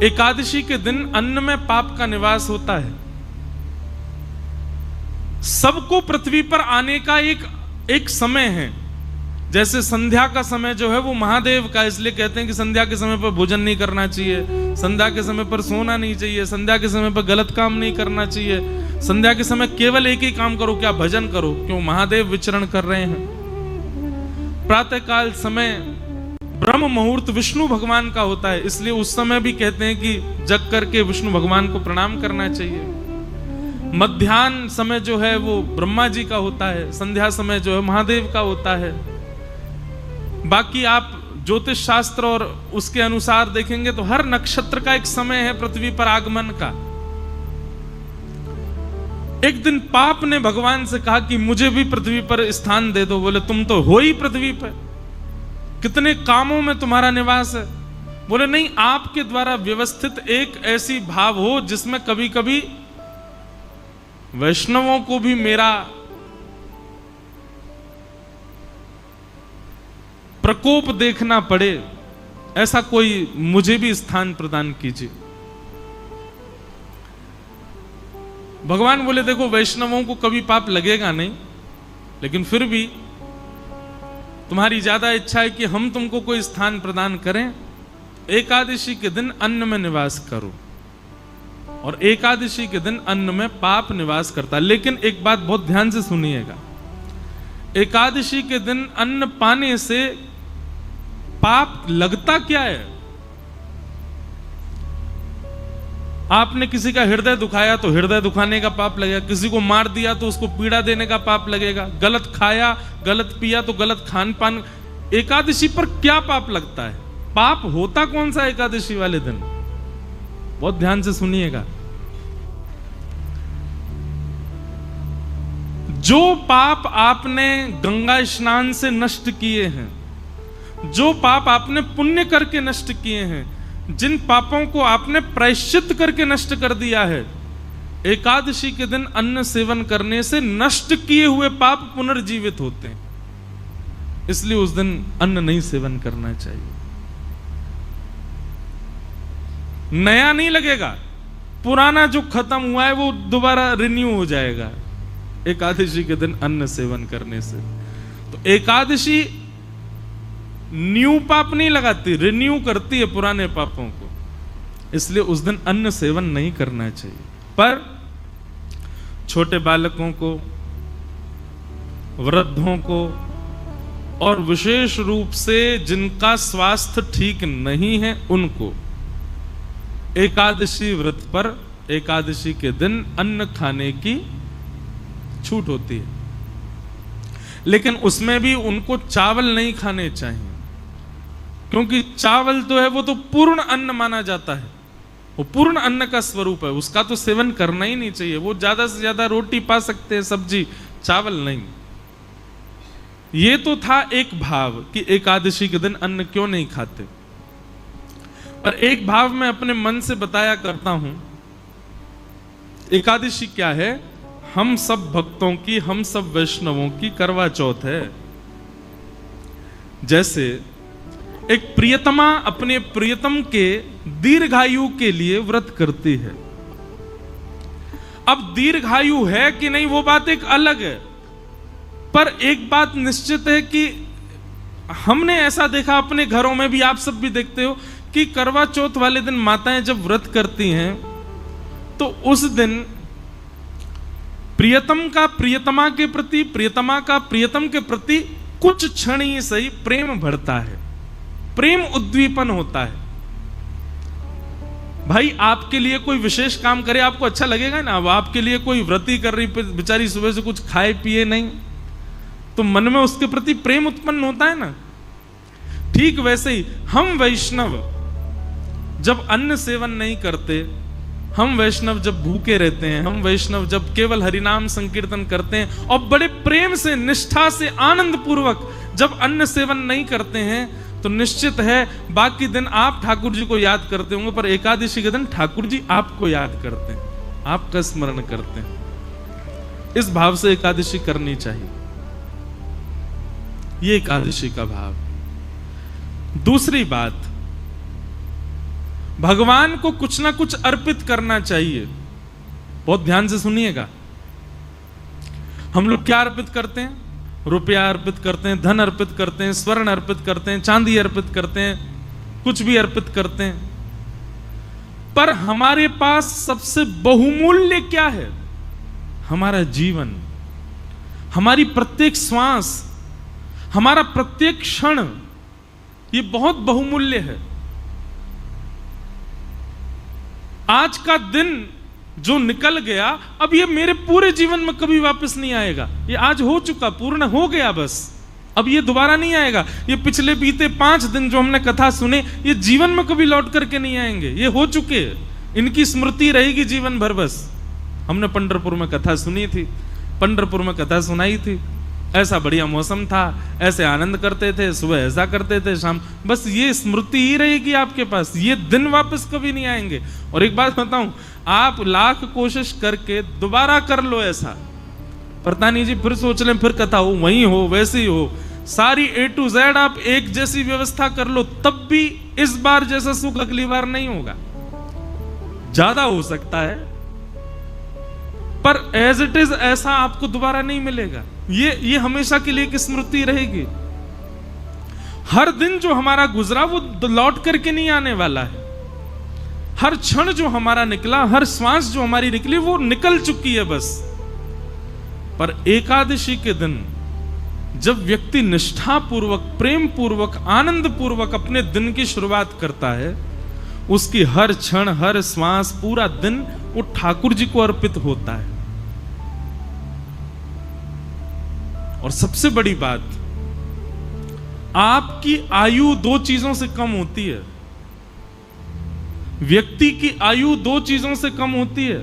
एकादशी के दिन अन्न में पाप का निवास होता है। सबको पृथ्वी पर आने का एक समय है। जैसे संध्या का समय जो है वो महादेव का, इसलिए कहते हैं कि संध्या के समय पर भोजन नहीं करना चाहिए, संध्या के समय पर सोना नहीं चाहिए, संध्या के समय पर गलत काम नहीं करना चाहिए, संध्या के समय केवल एक ही काम करो, क्या भजन करो, क्यों महादेव विचरण कर रहे हैं। प्रातःकाल समय ब्रह्म मुहूर्त विष्णु भगवान का होता है, इसलिए उस समय भी कहते हैं कि जग करके विष्णु भगवान को प्रणाम करना चाहिए। मध्याह्न समय जो है वो ब्रह्मा जी का होता है, संध्या समय जो है महादेव का होता है। बाकी आप ज्योतिष शास्त्र और उसके अनुसार देखेंगे तो हर नक्षत्र का एक समय है पृथ्वी पर आगमन का। एक दिन पाप ने भगवान से कहा कि मुझे भी पृथ्वी पर स्थान दे दो। बोले तुम तो हो ही पृथ्वी पर, कितने कामों में तुम्हारा निवास है। बोले नहीं, आपके द्वारा व्यवस्थित एक ऐसी भाव हो जिसमें कभी कभी वैष्णवों को भी मेरा प्रकोप देखना पड़े, ऐसा कोई मुझे भी स्थान प्रदान कीजिए। भगवान बोले देखो, वैष्णवों को कभी पाप लगेगा नहीं, लेकिन फिर भी तुम्हारी ज्यादा इच्छा है कि हम तुमको कोई स्थान प्रदान करें। एकादशी के दिन अन्न में निवास करो, और एकादशी के दिन अन्न में पाप निवास करता है। लेकिन एक बात बहुत ध्यान से सुनिएगा, एकादशी के दिन अन्न पाने से पाप लगता क्या है। आपने किसी का हृदय दुखाया तो हृदय दुखाने का पाप लगेगा, किसी को मार दिया तो उसको पीड़ा देने का पाप लगेगा, गलत खाया गलत पिया तो गलत खान पान। एकादशी पर क्या पाप लगता है? पाप होता कौन सा एकादशी वाले दिन? बहुत ध्यान से सुनिएगा। जो पाप आपने गंगा स्नान से नष्ट किए हैं, जो पाप आपने पुण्य करके नष्ट किए हैं, जिन पापों को आपने प्रायश्चित करके नष्ट कर दिया है, एकादशी के दिन अन्न सेवन करने से नष्ट किए हुए पाप पुनर्जीवित होते हैं। इसलिए उस दिन अन्न नहीं सेवन करना चाहिए। नया नहीं लगेगा, पुराना जो खत्म हुआ है वो दोबारा रिन्यू हो जाएगा एकादशी के दिन अन्न सेवन करने से। तो एकादशी न्यू पाप नहीं लगाती, रिन्यू करती है पुराने पापों को। इसलिए उस दिन अन्न सेवन नहीं करना चाहिए। पर छोटे बालकों को, वृद्धों को, और विशेष रूप से जिनका स्वास्थ्य ठीक नहीं है उनको एकादशी व्रत पर एकादशी के दिन अन्न खाने की छूट होती है। लेकिन उसमें भी उनको चावल नहीं खाने चाहिए, क्योंकि चावल तो है वो तो पूर्ण अन्न माना जाता है, वो पूर्ण अन्न का स्वरूप है, उसका तो सेवन करना ही नहीं चाहिए। वो ज्यादा से ज्यादा रोटी पा सकते हैं, सब्जी, चावल नहीं। ये तो था एक भाव कि एकादशी के दिन अन्न क्यों नहीं खाते। और एक भाव मैं अपने मन से बताया करता हूं। एकादशी क्या है? हम सब भक्तों की, हम सब वैष्णवों की करवा चौथ है। जैसे एक प्रियतमा अपने प्रियतम के दीर्घायु के लिए व्रत करती है। अब दीर्घायु है कि नहीं वो बात एक अलग है, पर एक बात निश्चित है कि हमने ऐसा देखा अपने घरों में भी, आप सब भी देखते हो कि करवा चौथ वाले दिन माताएं जब व्रत करती हैं तो उस दिन प्रियतम का प्रियतमा के प्रति, प्रियतमा का प्रियतम के प्रति कुछ क्षण ही सही प्रेम बढ़ता है, प्रेम उद्दीपन होता है। भाई आपके लिए कोई विशेष काम करे आपको अच्छा लगेगा ना। अब आपके लिए कोई व्रती कर रही बेचारी, सुबह से कुछ खाए पिए नहीं, तो मन में उसके प्रति प्रेम उत्पन्न होता है ना। ठीक वैसे ही हम वैष्णव जब अन्न सेवन नहीं करते, हम वैष्णव जब भूखे रहते हैं, हम वैष्णव जब केवल हरिनाम संकीर्तन करते हैं और बड़े प्रेम से, निष्ठा से, आनंद पूर्वक जब अन्न सेवन नहीं करते हैं, तो निश्चित है बाकी दिन आप ठाकुर जी को याद करते होंगे, पर एकादशी के दिन ठाकुर जी आपको याद करते हैं, आपका स्मरण करते हैं। इस भाव से एकादशी करनी चाहिए। ये एकादशी का भाव। दूसरी बात, भगवान को कुछ ना कुछ अर्पित करना चाहिए। बहुत ध्यान से सुनिएगा। हम लोग क्या अर्पित करते हैं? रुपया अर्पित करते हैं, धन अर्पित करते हैं, स्वर्ण अर्पित करते हैं, चांदी अर्पित करते हैं, कुछ भी अर्पित करते हैं। पर हमारे पास सबसे बहुमूल्य क्या है? हमारा जीवन, हमारी प्रत्येक श्वास, हमारा प्रत्येक क्षण, ये बहुत बहुमूल्य है। आज का दिन जो निकल गया, अब ये मेरे पूरे जीवन में कभी वापस नहीं आएगा। ये आज हो चुका, पूर्ण हो गया, बस अब ये दोबारा नहीं आएगा। ये पिछले बीते 5 दिन जो हमने कथा सुने, ये जीवन में कभी लौट करके नहीं आएंगे। ये हो चुके, इनकी स्मृति रहेगी जीवन भर। बस हमने पंढरपुर में कथा सुनी थी, पंढरपुर में कथा सुनाई थी। ऐसा बढ़िया मौसम था, ऐसे आनंद करते थे, सुबह ऐसा करते थे, शाम, बस ये स्मृति ही रहेगी आपके पास। ये दिन वापस कभी नहीं आएंगे। और एक बात बताऊं, आप लाख कोशिश करके दोबारा कर लो ऐसा, पता नहीं जी, फिर सोच लें, फिर कथा हो, वही हो, वैसी हो, सारी A to Z आप एक जैसी व्यवस्था कर लो, तब भी इस बार जैसा सुख अगली बार नहीं होगा। ज्यादा हो सकता है, पर एज इट इज ऐसा आपको दोबारा नहीं मिलेगा। ये हमेशा के लिए एक स्मृति रहेगी। हर दिन जो हमारा गुजरा वो लौट करके नहीं आने वाला है। हर क्षण जो हमारा निकला, हर श्वास जो हमारी निकली, वो निकल चुकी है बस। पर एकादशी के दिन जब व्यक्ति निष्ठा पूर्वक, प्रेम पूर्वक, आनंद पूर्वक अपने दिन की शुरुआत करता है, उसकी हर क्षण, हर श्वास, पूरा दिन वो ठाकुर जी को अर्पित होता है। और सबसे बड़ी बात, आपकी आयु 2 चीजों से कम होती है। व्यक्ति की आयु 2 चीजों से कम होती है,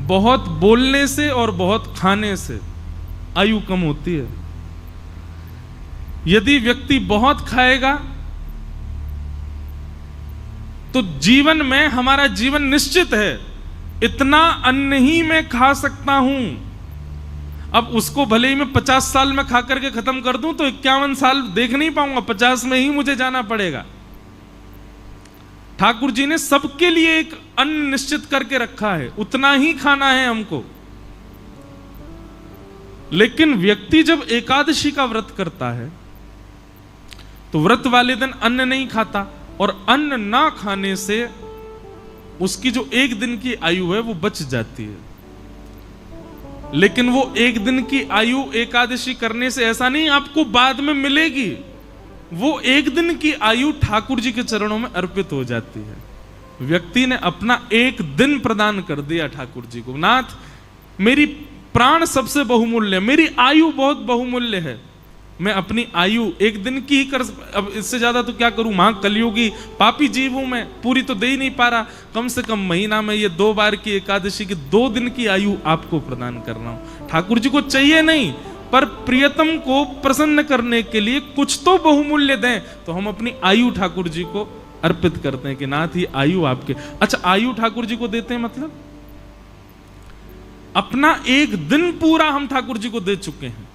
बहुत बोलने से और बहुत खाने से आयु कम होती है। यदि व्यक्ति बहुत खाएगा तो जीवन में, हमारा जीवन निश्चित है, इतना अन्न ही मैं खा सकता हूं। अब उसको भले ही मैं 50 साल में खा करके खत्म कर दूं तो 51 साल देख नहीं पाऊंगा, 50 में ही मुझे जाना पड़ेगा। ठाकुर जी ने सबके लिए एक अन्न निश्चित करके रखा है, उतना ही खाना है हमको। लेकिन व्यक्ति जब एकादशी का व्रत करता है तो व्रत वाले दिन अन्न नहीं खाता, और अन्न ना खाने से उसकी जो 1 दिन की आयु है वो बच जाती है। लेकिन वो 1 दिन की आयु एकादशी करने से ऐसा नहीं आपको बाद में मिलेगी, वो 1 दिन की आयु ठाकुर जी के चरणों में अर्पित हो जाती है। व्यक्ति ने अपना 1 दिन प्रदान कर दिया ठाकुर जी को। नाथ, मेरी प्राण सबसे बहुमूल्य, मेरी आयु बहुत बहुमूल्य है, मैं अपनी आयु 1 दिन की ही कर, अब इससे ज्यादा तो क्या करूं, महा कलयुगी पापी जीव हूं मैं, पूरी तो दे ही नहीं पा रहा। कम से कम महीना में ये 2 बार की एकादशी की 2 दिन की आयु आपको प्रदान कर रहा हूं। ठाकुर जी को चाहिए नहीं, पर प्रियतम को प्रसन्न करने के लिए कुछ तो बहुमूल्य दें, तो हम अपनी आयु ठाकुर जी को अर्पित करते हैं कि नाथ ही आयु आपके। अच्छा, आयु ठाकुर जी को देते हैं मतलब अपना 1 दिन पूरा हम ठाकुर जी को दे चुके हैं।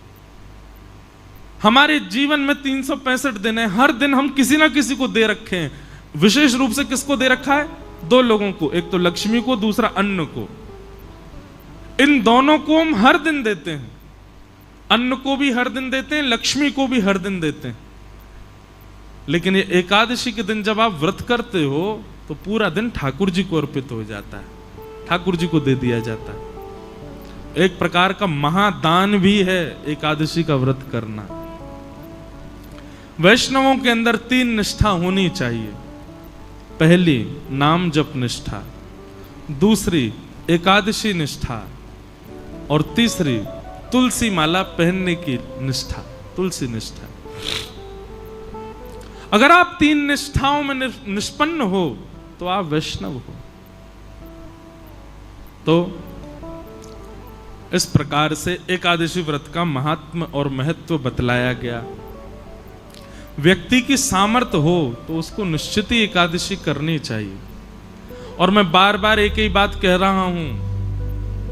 हमारे जीवन में 365 दिन है, हर दिन हम किसी ना किसी को दे रखे हैं। विशेष रूप से किसको दे रखा है? 2 लोगों को, एक तो लक्ष्मी को, दूसरा अन्न को। इन दोनों को हम हर दिन देते हैं, अन्न को भी हर दिन देते हैं, लक्ष्मी को भी हर दिन देते हैं। लेकिन ये एकादशी के दिन जब आप व्रत करते हो तो पूरा दिन ठाकुर जी को अर्पित हो जाता है, ठाकुर जी को दे दिया जाता है। एक प्रकार का महादान भी है एकादशी का व्रत करना। वैष्णवों के अंदर 3 निष्ठा होनी चाहिए। पहली नाम जप निष्ठा, दूसरी एकादशी निष्ठा, और तीसरी तुलसी माला पहनने की निष्ठा, तुलसी निष्ठा। अगर आप 3 निष्ठाओं में निष्पन्न हो तो आप वैष्णव हो। तो इस प्रकार से एकादशी व्रत का महात्म्य और महत्व बतलाया गया। व्यक्ति की सामर्थ्य हो तो उसको निश्चित ही एकादशी करनी चाहिए। और मैं बार बार एक ही बात कह रहा हूं,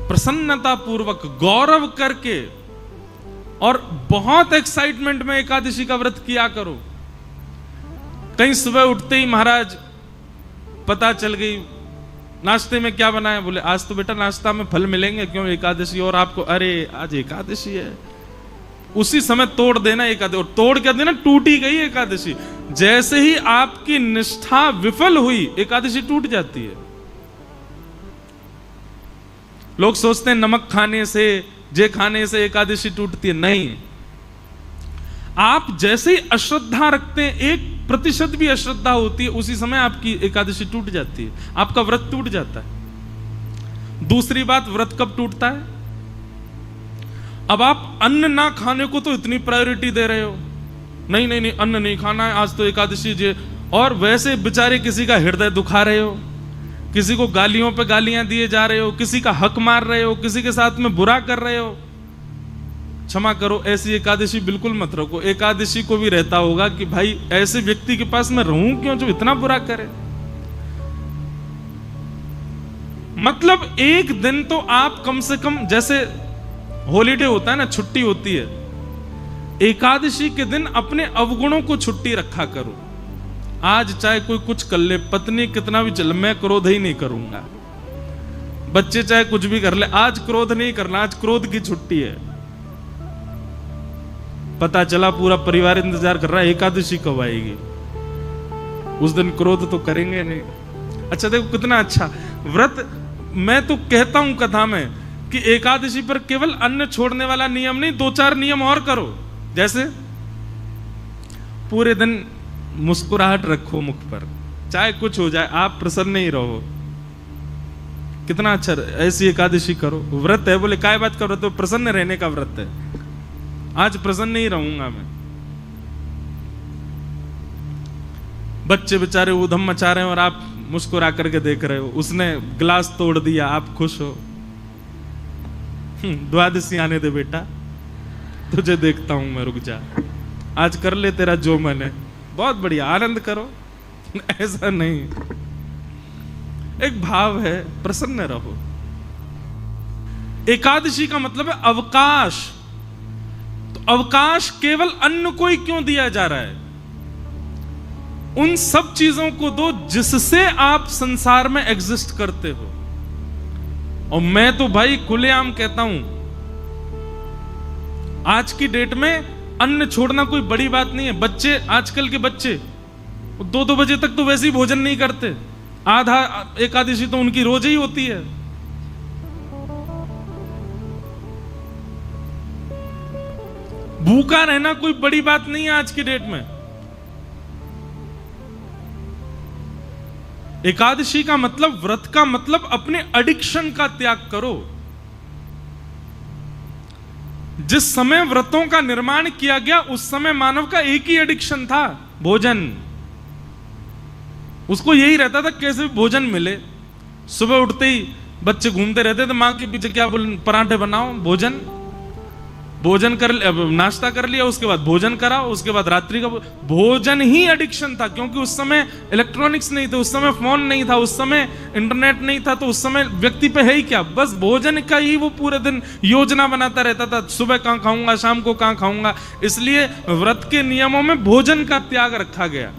प्रसन्नता पूर्वक, गौरव करके और बहुत एक्साइटमेंट में एकादशी का व्रत किया करो। कहीं सुबह उठते ही महाराज पता चल गई नाश्ते में क्या बनाया, बोले आज तो बेटा नाश्ता में फल मिलेंगे, क्यों एकादशी, और आपको अरे आज एकादशी है, उसी समय तोड़ देना एकादशी, और तोड़ क्या देना, टूटी गई एकादशी। जैसे ही आपकी निष्ठा विफल हुई एकादशी टूट जाती है। लोग सोचते हैं नमक खाने से, जे खाने से एकादशी टूटती है, नहीं। आप जैसे ही अश्रद्धा रखते हैं, 1% भी अश्रद्धा होती है, उसी समय आपकी एकादशी टूट जाती है, आपका व्रत टूट जाता है। दूसरी बात, व्रत कब टूटता है, अब आप अन्न ना खाने को तो इतनी प्रायोरिटी दे रहे हो, नहीं नहीं नहीं अन्न नहीं खाना है, आज तो एकादशी जे, और वैसे बेचारे किसी का हृदय दुखा रहे हो, किसी को गालियों पे गालियां दिए जा रहे हो, किसी का हक मार रहे हो, किसी के साथ में बुरा कर रहे हो। क्षमा करो, ऐसी एकादशी बिल्कुल मत रखो। एकादशी को भी रहता होगा कि भाई ऐसे व्यक्ति के पास मैं रहूं क्यों जो इतना बुरा करे। मतलब एक दिन तो आप कम से कम, जैसे हॉलीडे होता है ना, छुट्टी होती है, एकादशी के दिन अपने अवगुणों को छुट्टी रखा करो। आज चाहे कोई कुछ कर ले, पत्नी कितना भी चल, मैं क्रोध ही नहीं करूंगा, बच्चे चाहे कुछ भी कर ले, आज क्रोध नहीं करना, आज क्रोध की छुट्टी है। पता चला पूरा परिवार इंतजार कर रहा है एकादशी कब आएगी, उस दिन क्रोध तो करेंगे नहीं। अच्छा देखो कितना अच्छा व्रत। मैं तो कहता हूं कथा में कि एकादशी पर केवल अन्न छोड़ने वाला नियम नहीं, 2-4 नियम और करो। जैसे पूरे दिन मुस्कुराहट रखो मुख पर, चाहे कुछ हो जाए आप प्रसन्न ही रहो। कितना अच्छा, ऐसी एकादशी करो। व्रत है, बोले काय बात का व्रत, तो प्रसन्न रहने का व्रत है। आज प्रसन्न ही रहूंगा मैं। बच्चे बेचारे उधम मचा रहे हैं और आप मुस्कुरा करके देख रहे हो, उसने गिलास तोड़ दिया, आप खुश हो। द्वादशी आने दे बेटा, तुझे देखता हूं मैं, रुक जा, आज कर ले तेरा जो मन है, बहुत बढ़िया, आनंद करो। ऐसा नहीं, एक भाव है, प्रसन्न रहो। एकादशी का मतलब है अवकाश। तो अवकाश केवल अन्न को ही क्यों दिया जा रहा है, उन सब चीजों को दो जिससे आप संसार में एग्जिस्ट करते हो। और मैं तो भाई खुलेआम कहता हूं, आज की डेट में अन्न छोड़ना कोई बड़ी बात नहीं है। बच्चे, आजकल के बच्चे 2-2 बजे तक तो वैसे ही भोजन नहीं करते, आधा एकादशी तो उनकी रोज ही होती है। भूखा रहना कोई बड़ी बात नहीं है आज की डेट में। एकादशी का मतलब, व्रत का मतलब अपने एडिक्शन का त्याग करो। जिस समय व्रतों का निर्माण किया गया उस समय मानव का एक ही एडिक्शन था, भोजन। उसको यही रहता था कैसे भी भोजन मिले। सुबह उठते ही बच्चे घूमते रहते थे मां के पीछे, क्या बोल, पराठे बनाओ, भोजन, भोजन कर, नाश्ता कर लिया, उसके बाद भोजन कराओ, उसके बाद रात्रि का भोजन ही एडिक्शन था। क्योंकि उस समय इलेक्ट्रॉनिक्स नहीं थे, उस समय फोन नहीं था, उस समय इंटरनेट नहीं था, तो उस समय व्यक्ति पे है ही क्या, बस भोजन का ही वो पूरे दिन योजना बनाता रहता था, सुबह कहां खाऊंगा, शाम को कहां खाऊंगा। इसलिए व्रत के नियमों में भोजन का त्याग रखा गया।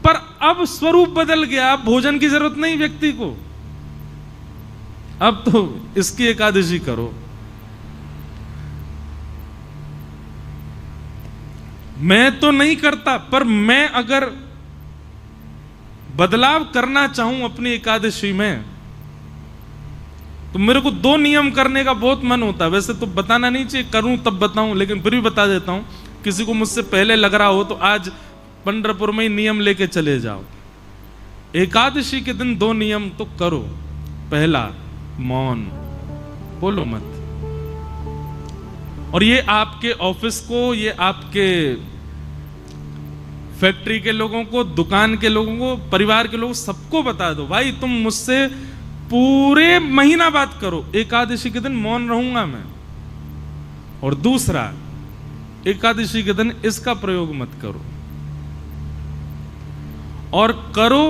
पर अब स्वरूप बदल गया, अब भोजन की जरूरत नहीं व्यक्ति को, अब तो इसकी एकादशी करो। मैं तो नहीं करता, पर मैं अगर बदलाव करना चाहूं अपनी एकादशी में, तो मेरे को 2 नियम करने का बहुत मन होता है। वैसे तो बताना नहीं चाहिए, करूं तब बताऊं, लेकिन फिर भी बता देता हूं। किसी को मुझसे पहले लग रहा हो तो आज पंढरपुर में ही नियम लेके चले जाओ। एकादशी के दिन 2 नियम तो करो। पहला, मौन, बोलो मत। और ये आपके ऑफिस को, ये आपके फैक्ट्री के लोगों को, दुकान के लोगों को, परिवार के लोगों, सबको बता दो, भाई तुम मुझसे पूरे महीना बात करो, एकादशी के दिन मौन रहूंगा मैं। और दूसरा, एकादशी के दिन इसका प्रयोग मत करो, और करो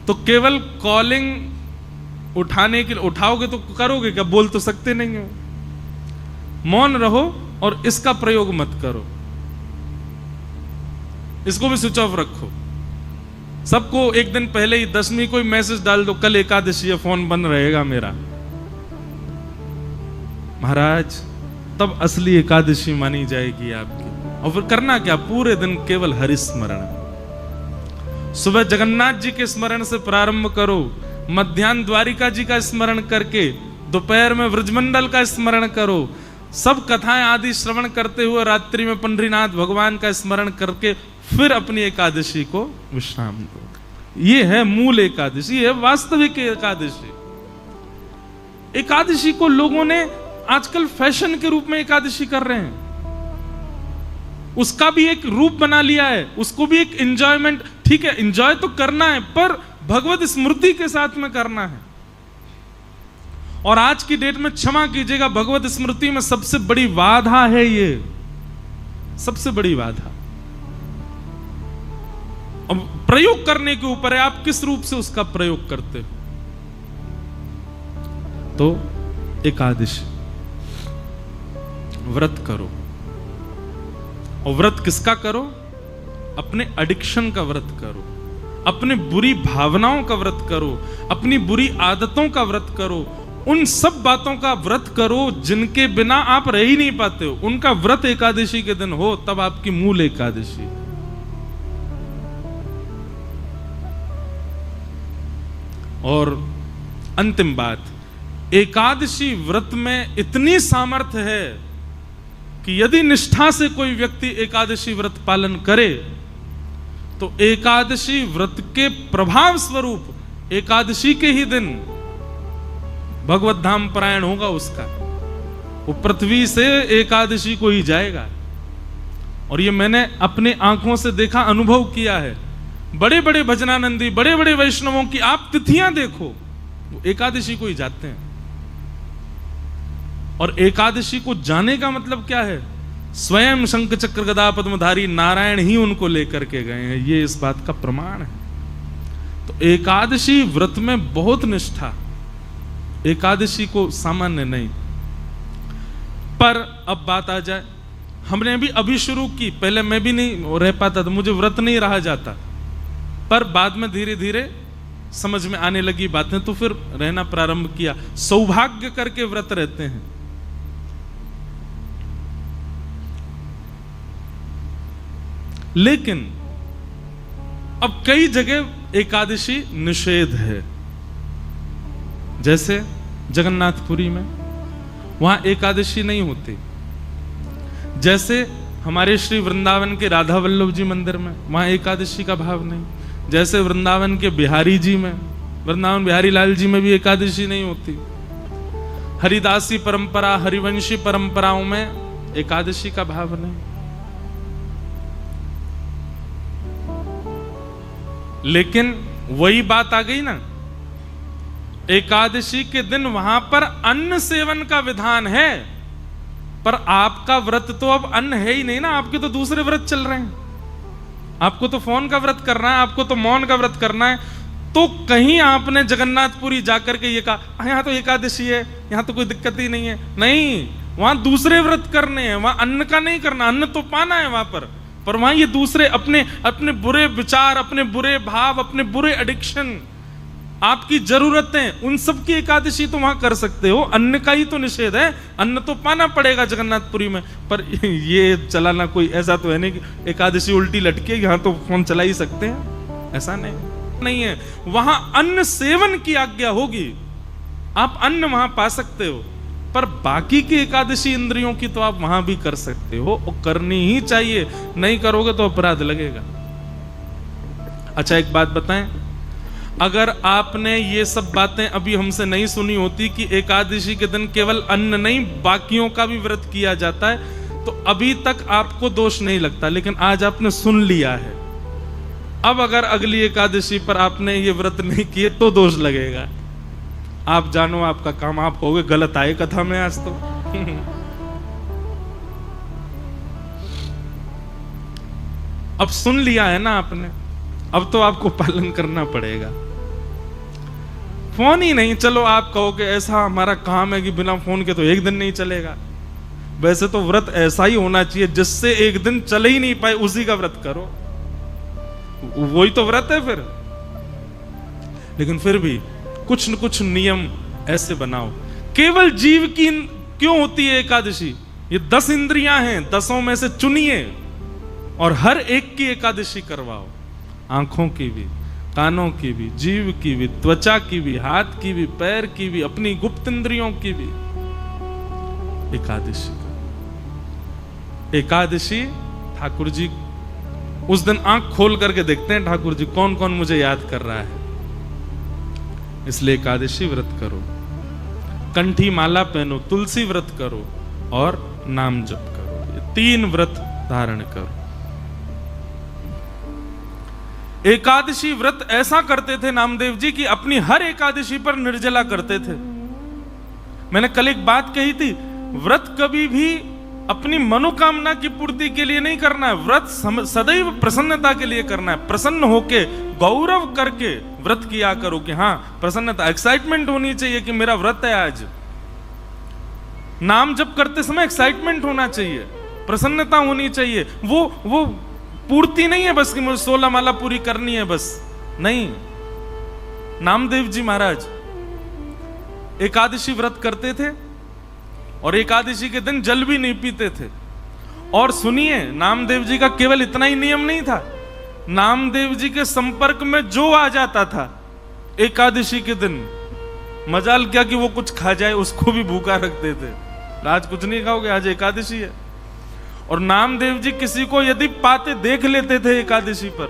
तो केवल कॉलिंग उठाने के लिए उठाओगे तो करोगे क्या, बोल तो सकते नहीं हो। मौन रहो और इसका प्रयोग मत करो, इसको भी स्विच ऑफ रखो। सबको एक दिन पहले ही 10वीं कोई मैसेज डाल दो, कल एकादशी है, फोन बंद रहेगा मेरा। महाराज तब असली एकादशी मानी जाएगी आपकी। और फिर करना क्या, पूरे दिन केवल हरि स्मरण। सुबह जगन्नाथ जी के स्मरण से प्रारंभ करो, मध्याह्न द्वारिका जी का स्मरण करके, दोपहर में व्रजमंडल का स्मरण करो, सब कथाएं आदि श्रवण करते हुए रात्रि में पंडरीनाथ भगवान का स्मरण करके फिर अपनी एकादशी को विश्राम दो। ये है मूल एकादशी, ये है वास्तविक एकादशी। एकादशी को लोगों ने आजकल फैशन के रूप में एकादशी कर रहे हैं, उसका भी एक रूप बना लिया है, उसको भी एक एंजॉयमेंट। ठीक है, एंजॉय तो करना है, पर भगवत स्मृति के साथ में करना है। और आज की डेट में क्षमा कीजिएगा, भगवत स्मृति में सबसे बड़ी बाधा है ये, सबसे बड़ी बाधा। अब प्रयोग करने के ऊपर है, आप किस रूप से उसका प्रयोग करते हो। तो एकादशी व्रत करो, और व्रत किसका करो, अपने एडिक्शन का व्रत करो, अपने बुरी भावनाओं का व्रत करो, अपनी बुरी आदतों का व्रत करो, उन सब बातों का व्रत करो जिनके बिना आप रह ही नहीं पाते हो, उनका व्रत एकादशी के दिन हो, तब आपकी मूल एकादशी। और अंतिम बात, एकादशी व्रत में इतनी सामर्थ्य है कि यदि निष्ठा से कोई व्यक्ति एकादशी व्रत पालन करे तो एकादशी व्रत के प्रभाव स्वरूप एकादशी के ही दिन भगवत धाम परायण होगा उसका, वो पृथ्वी से एकादशी को ही जाएगा। और ये मैंने अपने आंखों से देखा, अनुभव किया है। बड़े बड़े भजनानंदी, बड़े बड़े वैष्णवों की आप तिथियां देखो, वो एकादशी को ही जाते हैं। और एकादशी को जाने का मतलब क्या है, स्वयं शंख चक्र गदा पद्मधारी नारायण ही उनको लेकर के गए हैं, ये इस बात का प्रमाण है। तो एकादशी व्रत में बहुत निष्ठा, एकादशी को सामान्य नहीं। पर अब बात आ जाए, हमने भी अभी शुरू की, पहले मैं भी नहीं रह पाता था, मुझे व्रत नहीं रहा जाता, पर बाद में धीरे धीरे समझ में आने लगी बातें, तो फिर रहना प्रारंभ किया। सौभाग्य करके व्रत रहते हैं। लेकिन अब कई जगह एकादशी निषेध है, जैसे जगन्नाथपुरी में वहां एकादशी नहीं होती, जैसे हमारे श्री वृंदावन के राधा वल्लभ जी मंदिर में वहां एकादशी का भाव नहीं, जैसे वृंदावन के बिहारी जी में, वृंदावन बिहारी लाल जी में भी एकादशी नहीं होती। हरिदासी परंपरा, हरिवंशी परंपराओं में एकादशी का भाव नहीं। लेकिन वही बात आ गई ना, एकादशी के दिन वहां पर अन्न सेवन का विधान है, पर आपका व्रत तो अब अन्न है ही नहीं ना, आपके तो दूसरे व्रत चल रहे हैं। आपको तो फोन का व्रत करना है, आपको तो मौन का व्रत करना है। तो कहीं आपने जगन्नाथपुरी जाकर के ये कहा यहां तो एकादशी है, यहां तो कोई दिक्कत ही नहीं है, नहीं, वहां दूसरे व्रत करने हैं, वहां अन्न का नहीं करना, अन्न तो पाना है वहां पर वहां ये दूसरे अपने बुरे विचार, अपने बुरे भाव, अपने बुरे एडिक्शन, आपकी जरूरतें, उन सब की एकादशी तो वहां कर सकते हो। अन्न का ही तो निषेध है, अन्न तो पाना पड़ेगा जगन्नाथपुरी में। पर ये चलाना कोई ऐसा तो है नहीं कि एकादशी उल्टी लटके, यहां तो फोन चला ही सकते हैं, ऐसा नहीं है। वहां अन्न सेवन की आज्ञा होगी, आप अन्न वहां पा सकते हो, पर बाकी की एकादशी इंद्रियों की तो आप वहां भी कर सकते हो, और करनी ही चाहिए, नहीं करोगे तो अपराध लगेगा। अच्छा एक बात बताएं, अगर आपने ये सब बातें अभी हमसे नहीं सुनी होती कि एकादशी के दिन केवल अन्न नहीं बाकियों का भी व्रत किया जाता है, तो अभी तक आपको दोष नहीं लगता। लेकिन आज आपने सुन लिया है, अब अगर अगली एकादशी पर आपने ये व्रत नहीं किए तो दोष लगेगा। आप जानो आपका काम आप होगे, गलत आए कथा में आज तो। अब सुन लिया है ना आपने, अब तो आपको पालन करना पड़ेगा। फोन ही नहीं, चलो आप कहोगे ऐसा हमारा काम है कि बिना फोन के तो एक दिन नहीं चलेगा। वैसे तो व्रत ऐसा ही होना चाहिए जिससे एक दिन चले ही नहीं पाए, उसी का व्रत करो, वही तो व्रत है फिर। लेकिन फिर भी कुछ न कुछ नियम ऐसे बनाओ। केवल जीव की क्यों होती है एकादशी? ये 10 इंद्रियां हैं, 10 में से चुनिए और हर एक की एकादशी करवाओ। आंखों की भी, कानों की भी, जीव की भी, त्वचा की भी, हाथ की भी, पैर की भी, अपनी गुप्त इंद्रियों की भी एकादशी का। एकादशी ठाकुर जी उस दिन आंख खोल करके देखते हैं ठाकुर जी कौन कौन मुझे याद कर रहा है। इसलिए एकादशी व्रत करो, कंठी माला पहनो, तुलसी व्रत करो और नाम जप करो। ये 3 व्रत धारण करो। एकादशी व्रत ऐसा करते थे नामदेव जी कि अपनी हर एकादशी पर निर्जला करते थे। मैंने कल एक बात कही थी, व्रत कभी भी अपनी मनोकामना की पूर्ति के लिए नहीं करना है। व्रत सदैव प्रसन्नता के लिए करना है। प्रसन्न होके गौरव करके व्रत किया करो कि हाँ प्रसन्नता, एक्साइटमेंट होनी चाहिए कि मेरा व्रत है आज। नाम जप करते समय एक्साइटमेंट होना चाहिए, प्रसन्नता होनी चाहिए। वो पूर्ति नहीं है बस कि मुझे 16 माला पूरी करनी है बस, नहीं। नामदेव जी महाराज एकादशी व्रत करते थे और एकादशी के दिन जल भी नहीं पीते थे। और सुनिए, नामदेव जी का केवल इतना ही नियम नहीं था, नामदेव जी के संपर्क में जो आ जाता था एकादशी के दिन, मजाल क्या कि वो कुछ खा जाए, उसको भी भूखा रखते थे। आज कुछ नहीं खाओगे, आज एकादशी है। और नामदेव जी किसी को यदि पाते देख लेते थे एकादशी पर,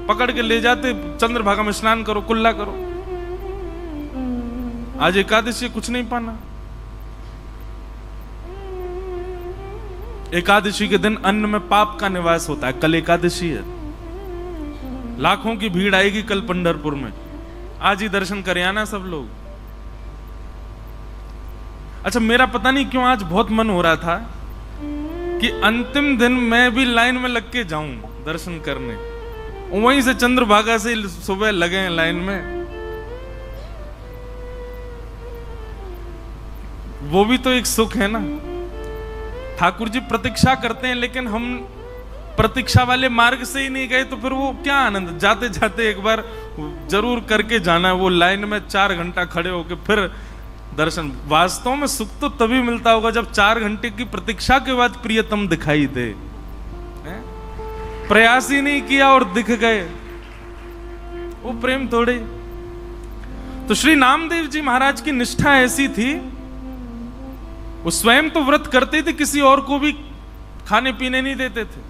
पकड़ के ले जाते, चंद्रभागा में स्नान करो, कुल्ला करो। आज एकादशी कुछ नहीं पाना। एकादशी के दिन अन्न में पाप का निवास होता है। कल एकादशी है, लाखों की भीड़ आएगी कल पंढरपुर में, आज ही दर्शन करे आना सब लोग। अच्छा, मेरा पता नहीं क्यों आज बहुत मन हो रहा था कि अंतिम दिन मैं भी लाइन में लग के जाऊं दर्शन करने। वहीं से चंद्रभागा से सुबह लगे हैं लाइन में। वो भी तो एक सुख है ना। ठाकुर जी प्रतीक्षा करते हैं, लेकिन हम प्रतीक्षा वाले मार्ग से ही नहीं गए तो फिर वो क्या आनंद। जाते जाते एक बार जरूर करके जाना, वो लाइन में 4 घंटा खड़े होके फिर दर्शन। वास्तव में सुख तो तभी मिलता होगा जब 4 घंटे की प्रतीक्षा के बाद प्रियतम दिखाई दे। प्रयास ही नहीं किया और दिख गए, वो प्रेम थोड़े। तो श्री नामदेव जी महाराज की निष्ठा ऐसी थी, वो स्वयं तो व्रत करते थे, किसी और को भी खाने पीने नहीं देते थे।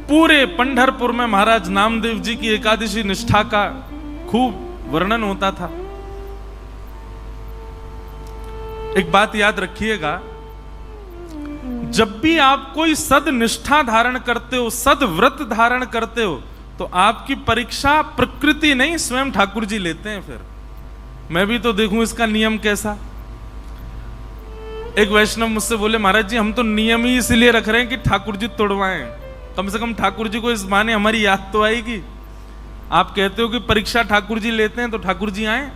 पूरे पंढरपुर में महाराज नामदेव जी की एकादशी निष्ठा का खूब वर्णन होता था। एक बात याद रखिएगा, जब भी आप कोई सद निष्ठा धारण करते हो, सद व्रत धारण करते हो, तो आपकी परीक्षा प्रकृति नहीं स्वयं ठाकुर जी लेते हैं। फिर मैं भी तो देखूं इसका नियम कैसा। एक वैष्णव मुझसे बोले, महाराज जी हम तो नियम ही इसलिए रख रहे हैं कि ठाकुर जी तोड़वाएं, कम से कम ठाकुर जी को इस बहाने हमारी याद तो आएगी। आप कहते हो कि परीक्षा ठाकुर जी लेते हैं, तो ठाकुर जी आए।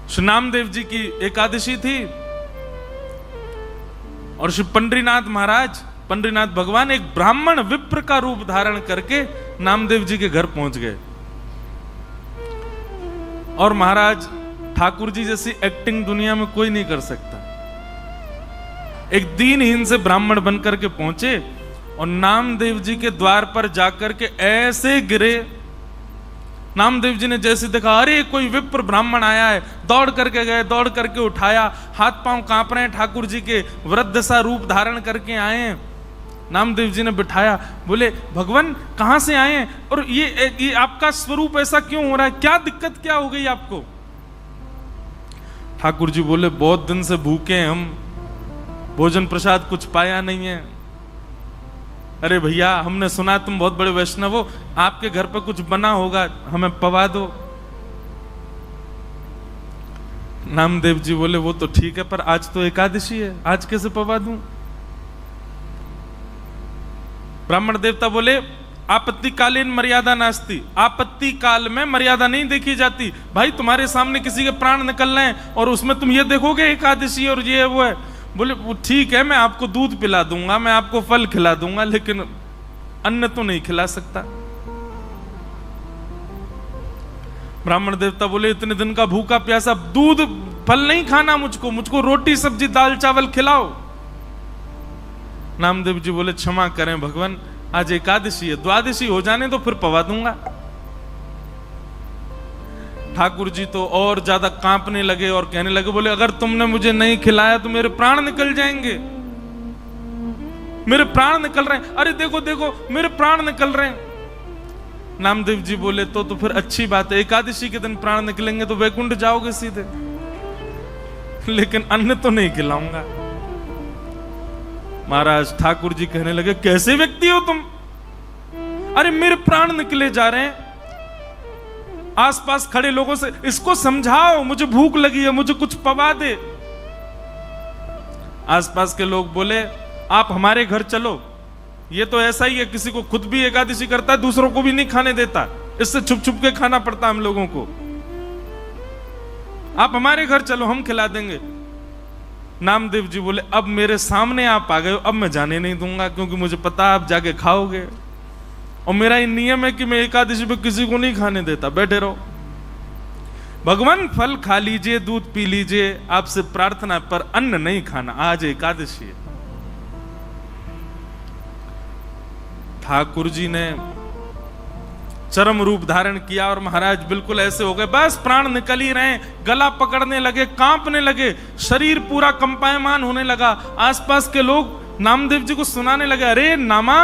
श्री नामदेव जी की एकादशी थी और श्री पंडरीनाथ महाराज, पंडरीनाथ भगवान एक ब्राह्मण विप्र का रूप धारण करके नामदेव जी के घर पहुंच गए। और महाराज ठाकुर जी जैसी एक्टिंग दुनिया में कोई नहीं कर सकता। एक दीनहीन से ब्राह्मण बनकर के पहुंचे और नामदेव जी के द्वार पर जाकर के ऐसे गिरे। नामदेव जी ने जैसे देखा, अरे कोई विप्र ब्राह्मण आया है, दौड़ करके गए, दौड़ करके उठाया। हाथ पांव कांप रहे हैं, ठाकुर जी के वृद्ध सा रूप धारण करके आए हैं। नामदेव जी ने बिठाया, बोले भगवान कहां से आए हैं और ये आपका स्वरूप ऐसा क्यों हो रहा है, क्या दिक्कत क्या हो गई आपको? ठाकुर जी बोले, बहुत दिन से भूखे हैं हम, भोजन प्रसाद कुछ पाया नहीं है। अरे भैया, हमने सुना तुम बहुत बड़े वैष्णव हो, आपके घर पर कुछ बना होगा, हमें पवा दो। नामदेव जी बोले, वो तो ठीक है, पर आज तो एकादशी है, आज कैसे पवा दूं? ब्राह्मण देवता बोले, आपत्ति कालीन मर्यादा नास्ती, आपत्ति काल में मर्यादा नहीं देखी जाती। भाई तुम्हारे सामने किसी के प्राण निकल रहे हैं और उसमें तुम ये देखोगे एकादशी और ये वो है। बोले वो ठीक है, मैं आपको दूध पिला दूंगा, मैं आपको फल खिला दूंगा, लेकिन अन्न तो नहीं खिला सकता। ब्राह्मण देवता बोले इतने दिन का भूखा प्यासा, दूध फल नहीं खाना मुझको रोटी सब्जी दाल चावल खिलाओ। नामदेव जी बोले क्षमा करें भगवान, आज एकादशी है, द्वादशी हो जाने तो फिर पवा दूंगा। ठाकुर जी तो और ज्यादा कांपने लगे और कहने लगे, बोले अगर तुमने मुझे नहीं खिलाया तो मेरे प्राण निकल जाएंगे, मेरे प्राण निकल रहे हैं, अरे देखो देखो मेरे प्राण निकल रहे हैं। नामदेव जी बोले तो फिर अच्छी बात है, एकादशी के दिन प्राण निकलेंगे तो वैकुंठ जाओगे सीधे, लेकिन अन्न तो नहीं खिलाऊंगा। महाराज ठाकुर जी कहने लगे, कैसे व्यक्ति हो तुम, अरे मेरे प्राण निकले जा रहे हैं, आसपास खड़े लोगों से इसको समझाओ मुझे भूख लगी है, मुझे कुछ पवा दे। आसपास के लोग बोले आप हमारे घर चलो, ये तो ऐसा ही है, किसी को खुद भी एकादशी करता है दूसरों को भी नहीं खाने देता, इससे छुप छुप के खाना पड़ता हम लोगों को, आप हमारे घर चलो हम खिला देंगे। नामदेव जी बोले अब मेरे सामने आप आ गए हो, अब मैं जाने नहीं दूंगा, क्योंकि मुझे पता आप जाके खाओगे और मेरा ये नियम है कि मैं एकादशी पे किसी को नहीं खाने देता, बैठे रहो। भगवान फल खा लीजिए, दूध पी लीजिए, आपसे प्रार्थना, पर अन्न नहीं खाना, आज एकादशी है। ठाकुर जी ने चरम रूप धारण किया और महाराज बिल्कुल ऐसे हो गए, बस प्राण निकल ही रहे, गला पकड़ने लगे, कांपने लगे, शरीर पूरा कंपायमान होने लगा। आसपास के लोग नामदेव जी को सुनाने लगे, अरे नामा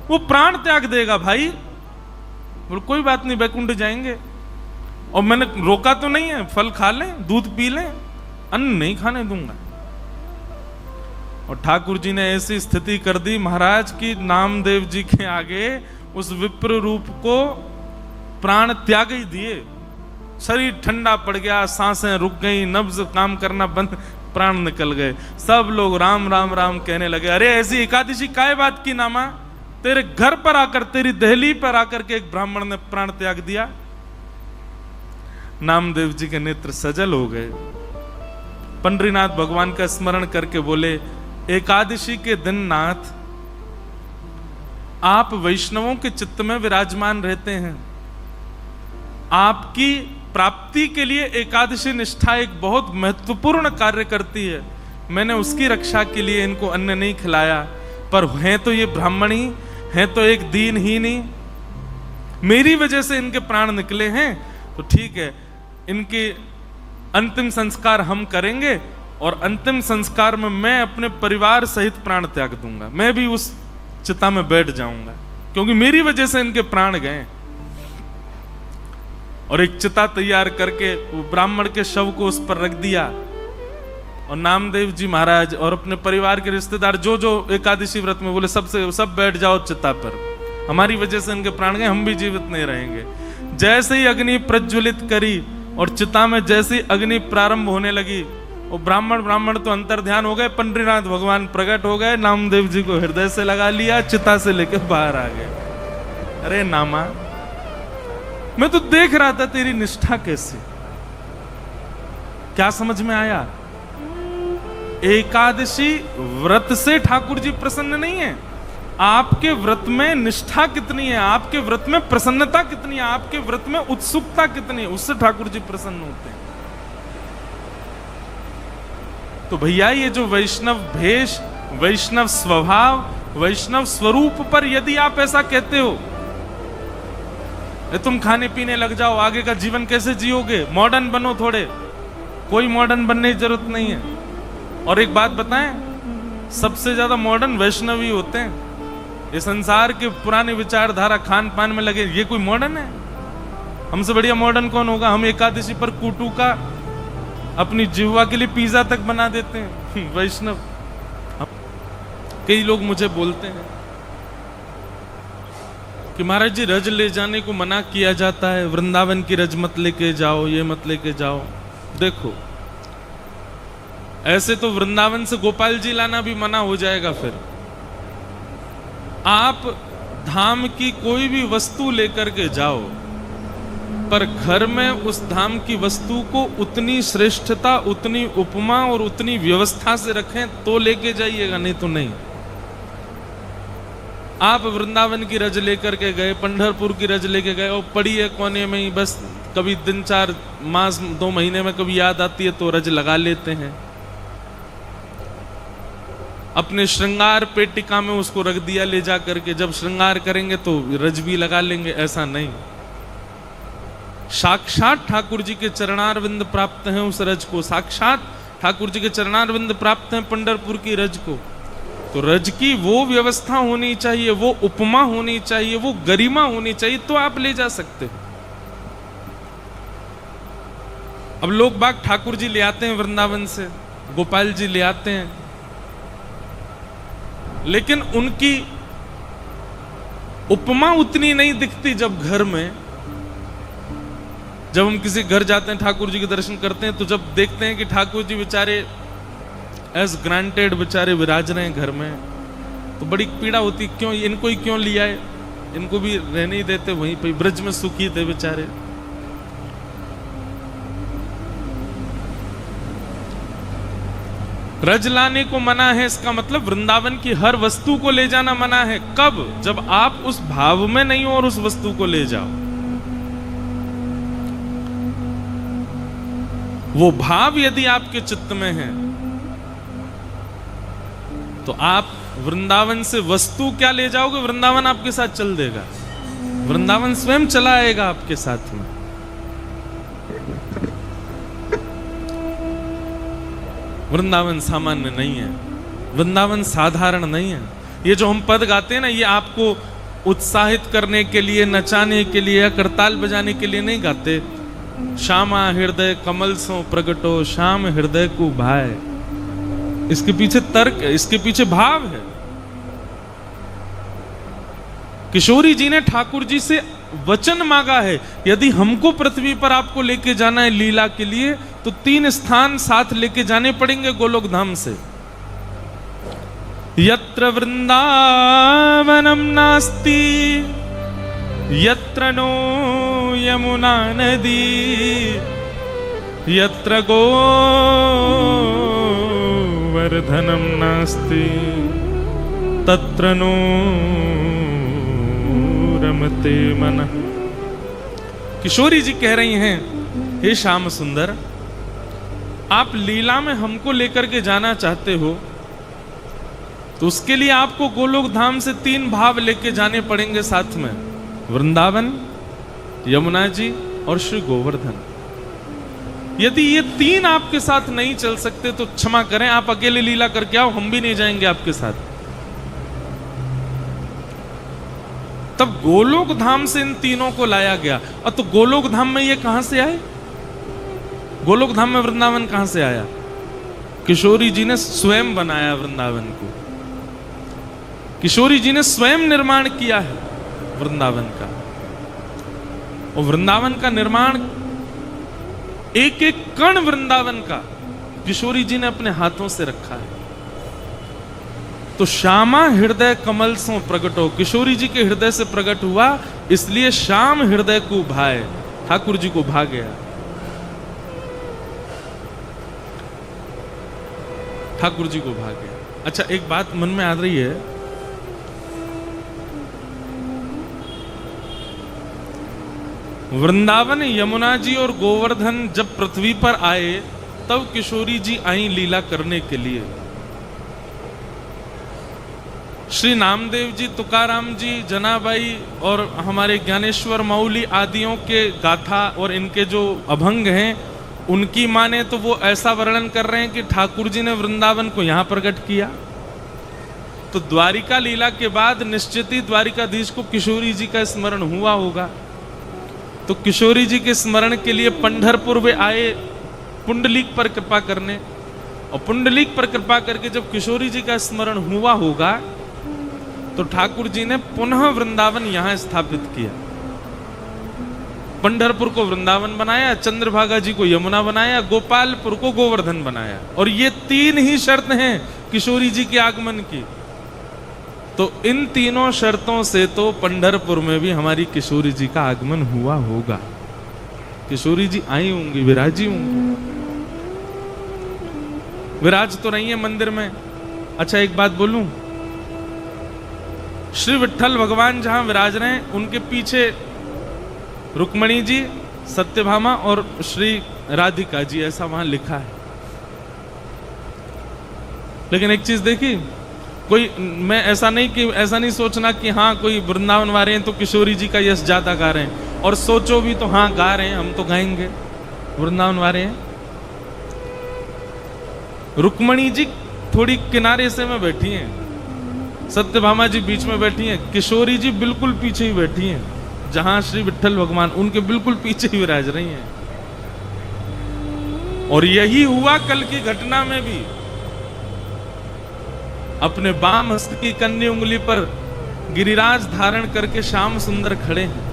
वो प्राण त्याग देगा भाई, बोल कोई बात नहीं वैकुंठ जाएंगे, और मैंने रोका तो नहीं है, फल खा लें दूध पी लें, अन्न नहीं खाने दूंगा। और ठाकुर जी ने ऐसी स्थिति कर दी महाराज की नामदेव जी के आगे उस विप्र रूप को प्राण त्याग ही दिए, शरीर ठंडा पड़ गया, सांसें रुक गई, नब्ज काम करना बंद, प्राण निकल गए। सब लोग राम राम राम कहने लगे, अरे ऐसी एकादशी काय बात की नामा, तेरे घर पर आकर, तेरी दहली पर आकर के एक ब्राह्मण ने प्राण त्याग दिया। नामदेव जी के नेत्र सजल हो गए, पंडरीनाथ भगवान का स्मरण करके बोले, एकादशी के दिन नाथ आप वैष्णवों के चित्त में विराजमान रहते हैं, आपकी प्राप्ति के लिए एकादशी निष्ठा एक बहुत महत्वपूर्ण कार्य करती है। मैंने उसकी रक्षा के लिए इनको अन्न नहीं खिलाया, पर हैं तो ये ब्राह्मणी, हैं तो एक दीनहीनी, मेरी वजह से इनके प्राण निकले हैं, तो ठीक है इनके अंतिम संस्कार हम करेंगे, और अंतिम संस्कार में मैं अपने परिवार सहित प्राण त्याग दूंगा, मैं भी उस चिता में बैठ जाऊंगा, क्योंकि मेरी वजह से इनके प्राण गए। और एक चिता तैयार करके वो ब्राह्मण के शव को उस पर रख दिया, और नामदेव जी महाराज और अपने परिवार के रिश्तेदार जो जो एकादशी व्रत में, बोले सब बैठ जाओ चिता पर, हमारी वजह से इनके प्राण गए, हम भी जीवित नहीं रहेंगे। जैसे ही अग्नि प्रज्वलित करी और चिता में जैसे ही अग्नि प्रारंभ होने लगी, और ब्राह्मण तो अंतर ध्यान हो गए, पंडरीनाथ भगवान प्रकट हो गए, नामदेव जी को हृदय से लगा लिया, चिता से लेकर बाहर आ गए। अरे नामा, मैं तो देख रहा था तेरी निष्ठा कैसे, क्या समझ में आया? एकादशी व्रत से ठाकुर जी प्रसन्न नहीं है, आपके व्रत में निष्ठा कितनी है, आपके व्रत में प्रसन्नता कितनी है, आपके व्रत में उत्सुकता कितनी है, उससे ठाकुर जी प्रसन्न होते हैं। तो भैया ये जो वैष्णव भेष, वैष्णव स्वभाव, वैष्णव स्वरूप पर यदि आप ऐसा कहते हो, तुम खाने पीने लग जाओ, आगे का जीवन कैसे जियोगे, मॉडर्न बनो थोड़े, कोई मॉडर्न बनने की जरूरत नहीं है। और एक बात बताएं, सबसे ज्यादा मॉडर्न वैष्णव ही होते हैं, ये संसार के पुराने विचारधारा खान पान में लगे, ये कोई मॉडर्न है? हमसे बढ़िया मॉडर्न कौन होगा? हम एकादशी पर कूटू का अपनी जिह्वा के लिए पिज्जा तक बना देते हैं वैष्णव। कई लोग मुझे बोलते हैं कि महाराज जी रज ले जाने को मना किया जाता है, वृंदावन की रज मत लेके जाओ, ये मत लेके जाओ। देखो ऐसे तो वृंदावन से गोपाल जी लाना भी मना हो जाएगा। फिर आप धाम की कोई भी वस्तु लेकर के जाओ, पर घर में उस धाम की वस्तु को उतनी श्रेष्ठता, उतनी उपमा और उतनी व्यवस्था से रखें तो लेके जाइएगा, नहीं तो नहीं। आप वृंदावन की रज लेकर के गए, पंढरपुर की रज लेके गए और पड़ी है कोने में ही, बस कभी दिन 4 मास 2 महीने में कभी याद आती है तो रज लगा लेते हैं। अपने श्रृंगार पेटिका में उसको रख दिया ले जा करके, जब श्रृंगार करेंगे तो रज भी लगा लेंगे, ऐसा नहीं। साक्षात ठाकुर जी के चरणारविंद प्राप्त हैं उस रज को, साक्षात ठाकुर जी के चरणारविंद प्राप्त हैं पंढरपुर की रज को। तो रज की वो व्यवस्था होनी चाहिए, वो उपमा होनी चाहिए, वो गरिमा होनी चाहिए, तो आप ले जा सकते हो। अब लोग बाग ठाकुर जी ले आते हैं वृंदावन से, गोपाल जी ले आते हैं, लेकिन उनकी उपमा उतनी नहीं दिखती। जब घर में, जब हम किसी घर जाते हैं ठाकुर जी के दर्शन करते हैं, तो जब देखते हैं कि ठाकुर जी बेचारे एज ग्रांटेड बेचारे विराज रहे हैं घर में, तो बड़ी पीड़ा होती, क्यों इनको ही क्यों लिया है, इनको भी रहने ही देते वहीं पे, ब्रज में सुखी थे बेचारे। रज लाने को मना है, इसका मतलब वृंदावन की हर वस्तु को ले जाना मना है। कब? जब आप उस भाव में नहीं हो और उस वस्तु को ले जाओ। वो भाव यदि आपके चित्त में है तो आप वृंदावन से वस्तु क्या ले जाओगे, वृंदावन आपके साथ चल देगा, वृंदावन स्वयं चला आएगा आपके साथ में। वृंदावन सामान्य नहीं है, वृंदावन साधारण नहीं है। ये जो हम पद गाते हैं ना, ये आपको उत्साहित करने के लिए, नचाने के लिए या करताल बजाने के लिए नहीं गाते। श्यामा हृदय कमल सो प्रगटो, श्याम हृदय को भाए, इसके पीछे तर्क है, इसके पीछे भाव है। किशोरी जी ने ठाकुर जी से वचन मांगा है, यदि हमको पृथ्वी पर आपको लेके जाना है लीला के लिए, तो 3 स्थान साथ लेके जाने पड़ेंगे गोलोक धाम से। यत्र वृंदावनम नास्ति यत्र नो यमुना नदी, यत्र गोवर्धनम नास्ति तत्र नो रमते मनः। किशोरी जी कह रही हैं, हे श्याम सुंदर, आप लीला में हमको लेकर के जाना चाहते हो, तो उसके लिए आपको गोलोक धाम से 3 भाव लेके जाने पड़ेंगे साथ में, वृंदावन, यमुना जी और श्री गोवर्धन। यदि ये 3 आपके साथ नहीं चल सकते तो क्षमा करें, आप अकेले लीला करके आओ, हम भी नहीं जाएंगे आपके साथ। तब गोलोक धाम से इन तीनों को लाया गया। और तो गोलोक धाम में ये कहां से आए? गोलोक धाम में वृंदावन कहां से आया? किशोरी जी ने स्वयं बनाया वृंदावन को, किशोरी जी ने स्वयं निर्माण किया है वृंदावन का। और वृंदावन का निर्माण, एक एक कण वृंदावन का किशोरी जी ने अपने हाथों से रखा है। तो श्यामा हृदय कमल सो प्रगटो, किशोरी जी के हृदय से प्रकट हुआ, इसलिए श्याम हृदय को भाए, ठाकुर जी को भा गया, ठाकुर जी को भा गया। अच्छा, एक बात मन में आ रही है, वृंदावन, यमुना जी और गोवर्धन जब पृथ्वी पर आए, तब किशोरी जी आई लीला करने के लिए। श्री नामदेव जी, तुकाराम जी, जनाबाई और हमारे ज्ञानेश्वर मौली आदियों के गाथा और इनके जो अभंग हैं, उनकी माने तो वो ऐसा वर्णन कर रहे हैं कि ठाकुर जी ने वृंदावन को यहां प्रकट किया। तो द्वारिका लीला के बाद निश्चित ही द्वारिकाधीश को किशोरी जी का स्मरण हुआ होगा। तो किशोरी जी के स्मरण के लिए पंढरपुर वे आए पुंडलीक पर कृपा करने, और पुंडलीक पर कृपा करके जब किशोरी जी का स्मरण हुआ होगा, तो ठाकुर जी ने पुनः वृंदावन यहां स्थापित किया। पंढरपुर को वृंदावन बनाया, चंद्रभागा जी को यमुना बनाया, गोपालपुर को गोवर्धन बनाया। और ये 3 ही शर्त हैं किशोरी जी के आगमन की। तो इन तीनों शर्तों से तो पंढरपुर में भी हमारी किशोरी जी का आगमन हुआ होगा। किशोरी जी आई होंगी, विराजी होंगी, विराज तो रही है मंदिर में। अच्छा, एक बात बोलूं, श्री विट्ठल भगवान जहां विराज रहे हैं उनके पीछे रुक्मणी जी, सत्यभामा और श्री राधिका जी, ऐसा वहां लिखा है। लेकिन एक चीज देखी, कोई मैं ऐसा नहीं सोचना कि हाँ कोई वृंदावन वाले हैं तो किशोरी जी का यश ज्यादा गा रहे हैं, और सोचो भी तो हाँ गा रहे हैं, हम तो गाएंगे, वृंदावन वाले हैं। रुक्मणी जी थोड़ी किनारे से में बैठी हैं, सत्यभामा जी बीच में बैठी हैं, किशोरी जी बिल्कुल पीछे ही बैठी हैं, जहां श्री विट्ठल भगवान उनके बिल्कुल पीछे ही विराज रही हैं। और यही हुआ कल की घटना में भी। अपने बाम हस्त की कन्नी उंगली पर गिरिराज धारण करके श्याम सुंदर खड़े हैं।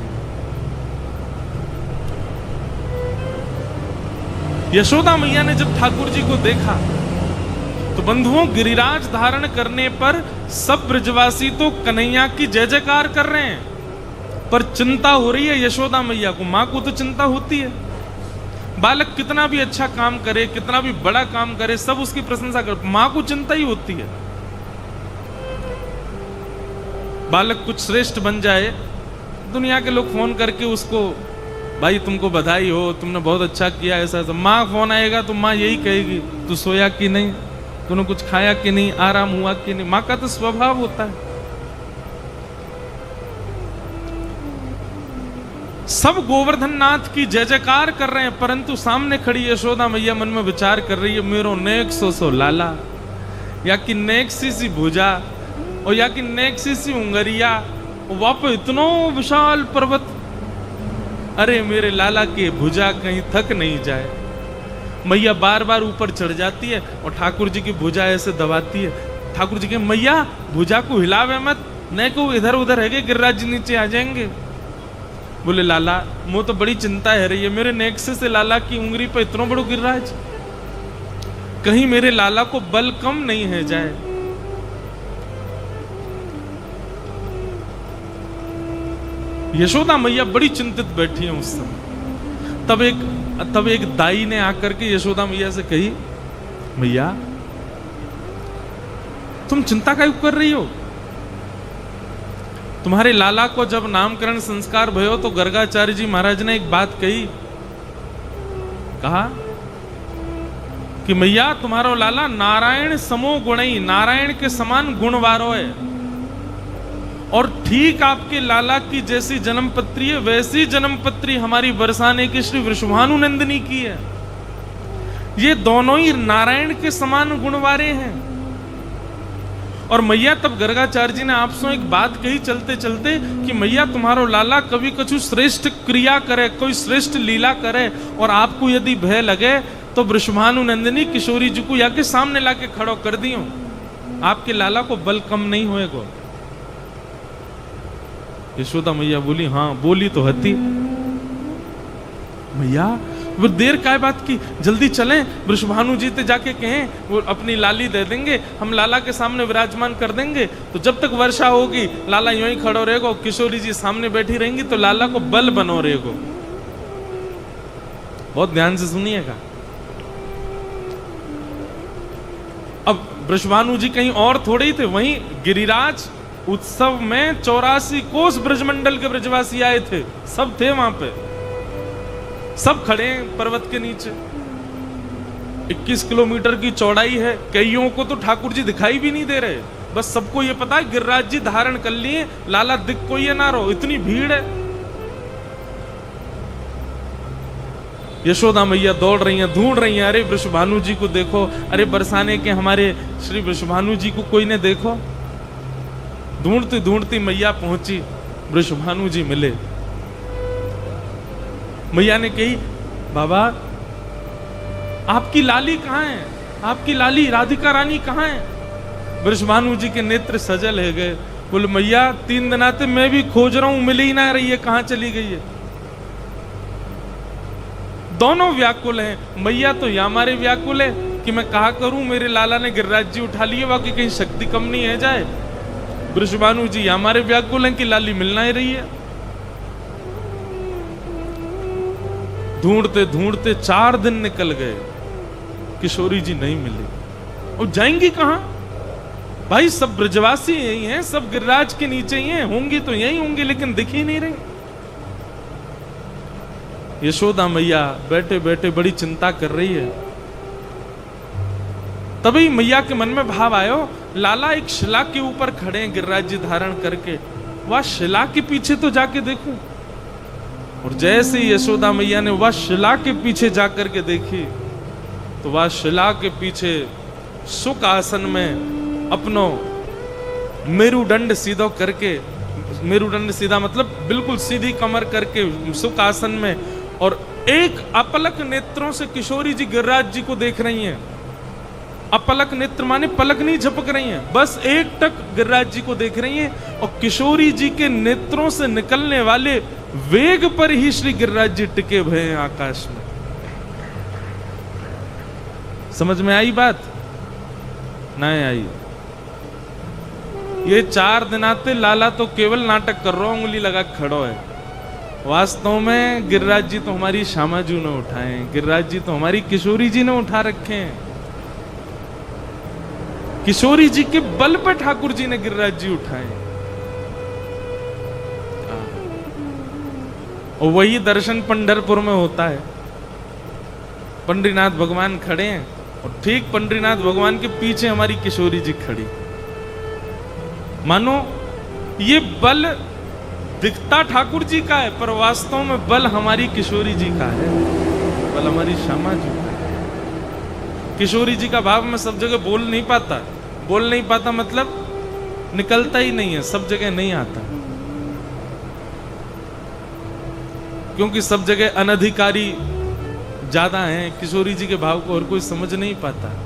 यशोदा मैया ने जब ठाकुर जी को देखा तो बंधुओं, गिरिराज धारण करने पर सब ब्रजवासी तो कन्हैया की जय जयकार कर रहे हैं, पर चिंता हो रही है यशोदा मैया को। मां को तो चिंता होती है, बालक कितना भी अच्छा काम करे, कितना भी बड़ा काम करे, सब उसकी प्रशंसा कर, मां को चिंता ही होती है। बालक कुछ श्रेष्ठ बन जाए, दुनिया के लोग फोन करके उसको, भाई तुमको बधाई हो, तुमने बहुत अच्छा किया, ऐसा ऐसा। मां फोन आएगा तो मां यही कहेगी, तू सोया कि नहीं, तूने कुछ खाया कि नहीं, आराम हुआ कि नहीं। मां का तो स्वभाव होता है। सब गोवर्धन नाथ की जय जयकार कर रहे हैं, परंतु सामने खड़ी यशोदा मैया मन में विचार कर रही है, मेरो नेक सो लाला, या कि नेक सी भुजा, और या कि नेक सी उंगरिया, वहां पर इतनो विशाल पर्वत, अरे मेरे लाला के भुजा कहीं थक नहीं जाए। मैया बार बार ऊपर चढ़ जाती है और ठाकुर जी की भुजा ऐसे दबाती है। ठाकुर जी के मैया भुजा को हिलावे मत, नहीं को इधर उधर है, गिरिराज जी नीचे आ जाएंगे। बोले लाला, मुझे तो बड़ी चिंता है रही है, मेरे नेक्से से लाला की उंगली पर इतना बड़ो गिरिराज, कहीं मेरे लाला को बल कम नहीं है जाए। यशोदा मैया बड़ी चिंतित बैठी है उस समय। तब एक दाई ने आकर के यशोदा मैया से कही, मैया तुम चिंता क्यों कर रही हो? तुम्हारे लाला को जब नामकरण संस्कार भयो तो गर्गाचार्य जी महाराज ने एक बात कही, कहा कि मैया तुम्हारो लाला नारायण समो गुणई, नारायण के समान गुणवारो है, और ठीक आपके लाला की जैसी जन्मपत्री है वैसी जन्मपत्री हमारी बरसाने की श्री वृषभानुनंदिनी की है। ये दोनों ही नारायण के समान गुणवारे हैं। और मैया तब गर्गाचार्य जी ने आपसे एक बात कही चलते चलते कि मैया तुम्हारो लाला कभी कुछ श्रेष्ठ क्रिया करे, कोई श्रेष्ठ लीला करे, और आपको यदि भय लगे तो वृषभानुनंदिनी किशोरी जी को याके सामने लाके खड़ो कर दियो, आपके लाला को बल कम नहीं होएगा। यशोदा मैया बोली, हाँ बोली तो हती। मैया वो देर काय बात की, जल्दी चलें, वृषभानु जी ते जाके कहें वो अपनी लाली दे देंगे, हम लाला के सामने विराजमान कर देंगे, तो जब तक वर्षा होगी लाला यूं ही खड़ो रहेगा, किशोरी जी सामने बैठी रहेंगी, तो लाला को बल बनो रहेगा। बहुत ध्यान से सुनिएगा। अब वृषभानु जी कहीं और थोड़े ही थे, वहीं गिरिराज उत्सव में 84 कोस ब्रजमंडल के ब्रजवासी आए थे, सब थे वहां पे, सब खड़े हैं पर्वत के नीचे। 21 किलोमीटर की चौड़ाई है, कईयों को तो ठाकुर जी दिखाई भी नहीं दे रहे, बस सबको ये पता है गिरिराज जी धारण कर लिए, लाला दिख कोई ना रहो, इतनी भीड़ है। यशोदा मैया दौड़ रही हैं, ढूंढ रही हैं, अरे वृषभानु जी को देखो, अरे बरसाने के हमारे श्री वृषभानु जी को कोई ने देखो। ढूंढती ढूंढती मैया पहुंची, वृषभानु जी मिले। मैया ने कही, बाबा आपकी लाली कहाँ है, आपकी लाली राधिका रानी कहाँ है? वृषभानु जी के नेत्र सजल है गए। बोले मैया 3 दिन आते मैं भी खोज रहा हूं, मिल ही ना रही है, कहाँ चली गई है? दोनों व्याकुल हैं। मैया तो या हमारे व्याकुल है कि मैं कहा करूं मेरे लाला ने गिरिराज जी उठा लिए, बाकी कहीं शक्ति कम नहीं है जाए। वृषभानु जी हमारे व्याकुल हैं कि लाली मिलना ही रही है। ढूंढते ढूंढते 4 दिन निकल गए, किशोरी जी नहीं मिली। और जाएंगी कहां? भाई सब ब्रजवासी यही हैं, सब गिरिराज के नीचे ही हैं, होंगी तो यही होंगी, लेकिन दिख ही नहीं रही। यशोदा मैया बैठे बैठे बड़ी चिंता कर रही है। तभी मैया के मन में भाव आयो, लाला एक शिला के ऊपर खड़े हैं गिरिराज जी धारण करके, वह शिला के पीछे तो जाके देखूं। और जैसे यशोदा मैया ने वह शिला के पीछे जाकर के देखी, तो वह शिला के पीछे सुख आसन में अपनो मेरुदंड सीधा करके, मेरुदंड सीधा मतलब बिल्कुल सीधी कमर करके सुख आसन में, और एक अपलक नेत्रों से किशोरी जी गिरिराज जी को देख रही हैं। अपलक नेत्र माने पलक नहीं झपक रही हैं, बस एक टक गिरिराज जी को देख रही हैं। और किशोरी जी के नेत्रों से निकलने वाले वेग पर ही श्री गिरिराज जी टिके हुए हैं आकाश में। समझ में आई बात? नहीं आई? ये 4 दिन आते लाला तो केवल नाटक कर रहा हूं, उंगली लगा खड़ो है। वास्तव में गिरिराज जी तो हमारी श्यामाजू ने उठाए, गिरिराज जी तो हमारी किशोरी जी ने उठा रखे हैं। किशोरी जी के बल पर ठाकुर जी ने गिरिराज जी उठाए। और वही दर्शन पंढरपुर में होता है। पंडरीनाथ भगवान खड़े हैं और ठीक पंडरीनाथ भगवान के पीछे हमारी किशोरी जी खड़ी। मानो ये बल दिखता ठाकुर जी का है, पर वास्तव में बल हमारी किशोरी जी का है, बल हमारी श्यामा जी का है। किशोरी जी का भाव मैं सब जगह बोल नहीं पाता मतलब निकलता ही नहीं है, सब जगह नहीं आता, क्योंकि सब जगह अनधिकारी ज्यादा हैं। किशोरी जी के भाव को और कोई समझ नहीं पाता।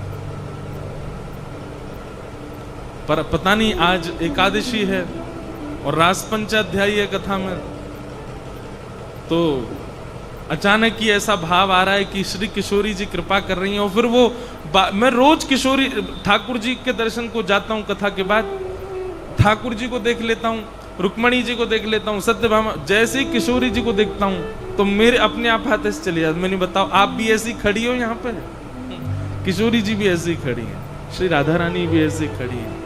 पर पता नहीं आज एकादशी है और रास पंचाध्यायी है कथा में, तो अचानक ही ऐसा भाव आ रहा है कि श्री किशोरी जी कृपा कर रही हैं। और फिर वो मैं रोज किशोरी ठाकुर जी के दर्शन को जाता हूँ, कथा के बाद ठाकुर जी को देख लेता हूँ, रुक्मणी जी को देख लेता हूँ, सत्यभामा, जैसे ही किशोरी जी को देखता हूँ तो मेरे अपने आप हाथ से चले जाते। मैंने बताओ आप भी ऐसी खड़ी हो यहाँ पे? किशोरी जी भी ऐसी खड़ी है, श्री राधा रानी भी ऐसी खड़ी है।